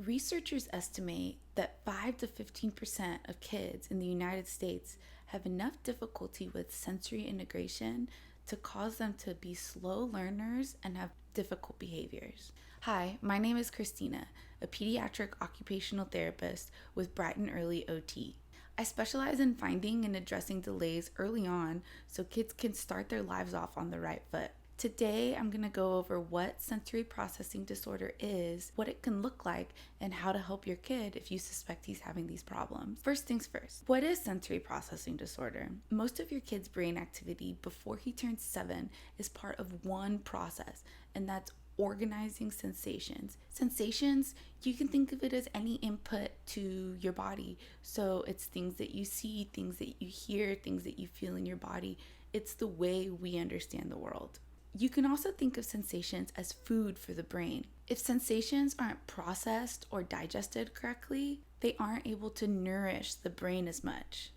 Researchers estimate that 5 to 15% of kids in the United States have enough difficulty with sensory integration to cause them to be slow learners and have difficult behaviors. Hi, my name is Christina, a pediatric occupational therapist with Brighton Early OT. I specialize in finding and addressing delays early on so kids can start their lives off on the right foot. Today, I'm going to go over what sensory processing disorder is, what it can look like, and how to help your kid if you suspect he's having these problems. First things first, what is sensory processing disorder? Most of your kid's brain activity before he turns 7 is part of one process, and that's organizing sensations. Sensations, you can think of it as any input to your body. So it's things that you see, things that you hear, things that you feel in your body. It's the way we understand the world. You can also think of sensations as food for the brain. If sensations aren't processed or digested correctly, they aren't able to nourish the brain as much.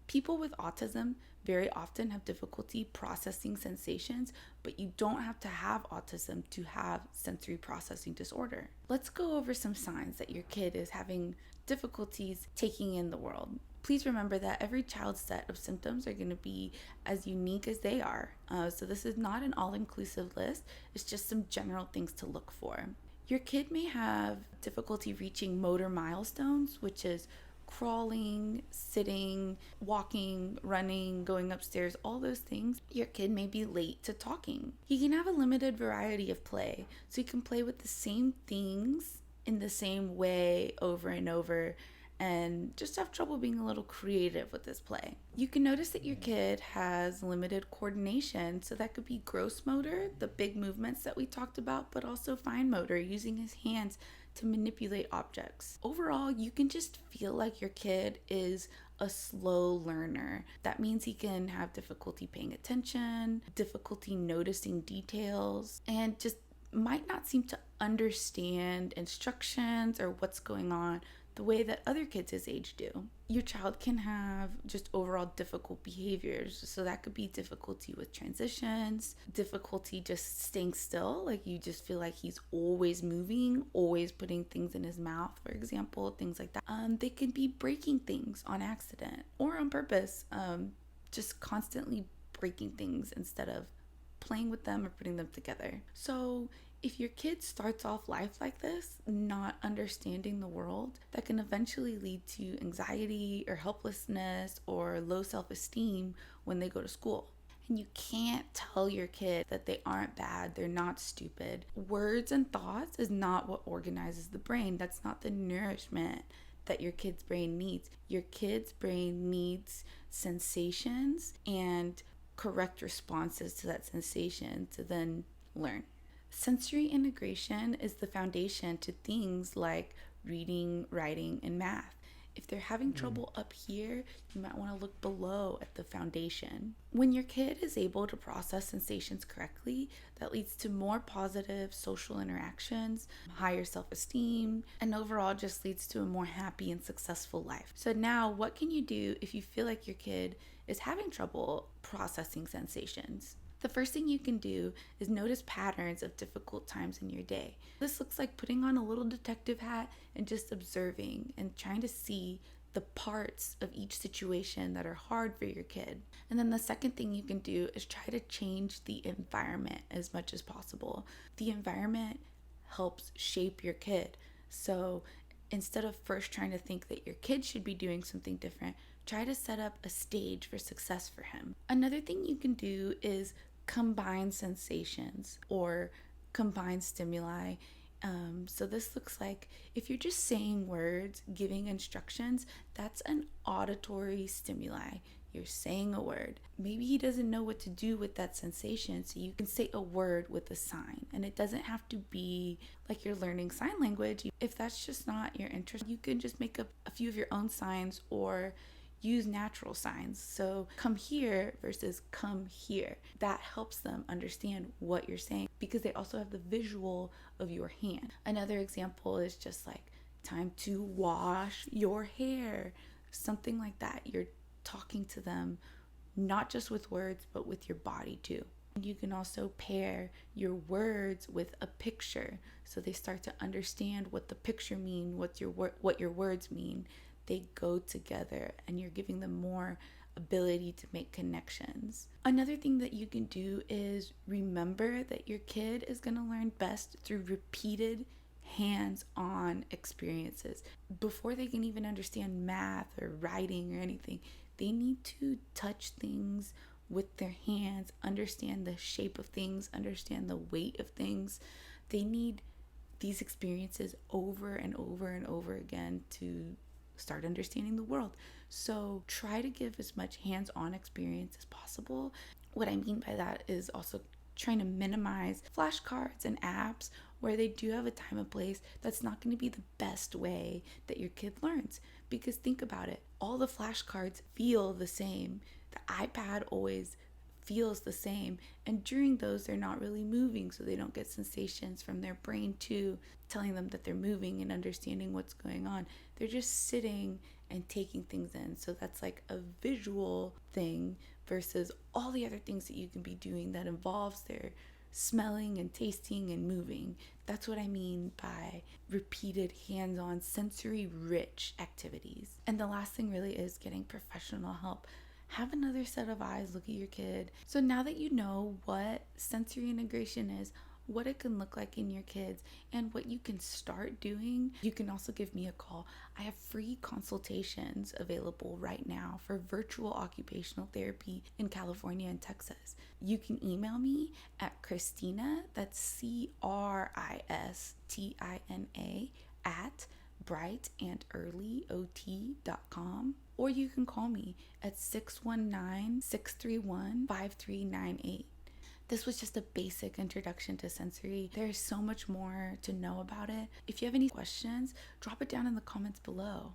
People with autism very often have difficulty processing sensations, but you don't have to have autism to have sensory processing disorder. Let's go over some signs that your kid is having difficulties taking in the world. Please remember that every child's set of symptoms are going to be as unique as they are. So this is not an all-inclusive list. It's just some general things to look for. Your kid may have difficulty reaching motor milestones, which is crawling, sitting, walking, running, going upstairs, all those things. Your kid may be late to talking. He can have a limited variety of play, so he can play with the same things in the same way over and over and just have trouble being a little creative with his play. You can notice that your kid has limited coordination, so that could be gross motor, the big movements that we talked about, but also fine motor, using his hands to manipulate objects. Overall, you can just feel like your kid is a slow learner. That means he can have difficulty paying attention, difficulty noticing details, and just might not seem to understand instructions or what's going on the way that other kids his age do. Your child can have just overall difficult behaviors. So that could be difficulty with transitions, difficulty just staying still, like you just feel like he's always moving, always putting things in his mouth, for example, things like that. They can be breaking things on accident or on purpose, just constantly breaking things instead of playing with them or putting them together. So if your kid starts off life like this, not understanding the world, that can eventually lead to anxiety or helplessness or low self-esteem when they go to school. And you can't tell your kid that they aren't bad, they're not stupid. Words and thoughts is not what organizes the brain. That's not the nourishment that your kid's brain needs. Your kid's brain needs sensations and correct responses to that sensation to then learn. Sensory integration is the foundation to things like reading, writing, and math. If they're having trouble up here, you might want to look below at the foundation. When your kid is able to process sensations correctly, that leads to more positive social interactions, higher self-esteem, and overall just leads to a more happy and successful life. So now, what can you do if you feel like your kid is having trouble processing sensations? The first thing you can do is notice patterns of difficult times in your day. This looks like putting on a little detective hat and just observing and trying to see the parts of each situation that are hard for your kid. And then the second thing you can do is try to change the environment as much as possible. The environment helps shape your kid. So instead of first trying to think that your kid should be doing something different, try to set up a stage for success for him. Another thing you can do is combine sensations or combine stimuli. So this looks like if you're just saying words, giving instructions, that's an auditory stimuli. You're saying a word. Maybe he doesn't know what to do with that sensation, so you can say a word with a sign. And it doesn't have to be like you're learning sign language. If that's just not your interest, you can just make up a few of your own signs or use natural signs. So come here versus come here. That helps them understand what you're saying because they also have the visual of your hand. Another example is just like time to wash your hair, something like that. You're talking to them not just with words but with your body too. You can also pair your words with a picture, so they start to understand what the picture means, what your words mean. They go together, and you're giving them more ability to make connections. Another thing that you can do is remember that your kid is going to learn best through repeated hands-on experiences. Before they can even understand math or writing or anything, they need to touch things with their hands, understand the shape of things, understand the weight of things. They need these experiences over and over and over again to start understanding the world. So try to give as much hands-on experience as possible. What I mean by that is also trying to minimize flashcards and apps where they do have a time and place that's not going to be the best way that your kid learns. Because think about it, all the flashcards feel the same. The iPad always feels the same, and during those they're not really moving, so they don't get sensations from their brain too telling them that they're moving and understanding what's going on. They're just sitting and taking things in. So that's like a visual thing versus all the other things that you can be doing that involves their smelling and tasting and moving. That's what I mean by repeated hands-on sensory rich activities. And the last thing really is getting professional help. Have another set of eyes look at your kid. So now that you know what sensory integration is, what it can look like in your kids, and what you can start doing, you can also give me a call. I have free consultations available right now for virtual occupational therapy in California and Texas. You can email me at Christina, that's CRISTINA, at brightandearlyot.com, or you can call me at 619-631-5398. This was just a basic introduction to sensory. There's so much more to know about it. If you have any questions, drop it down in the comments below.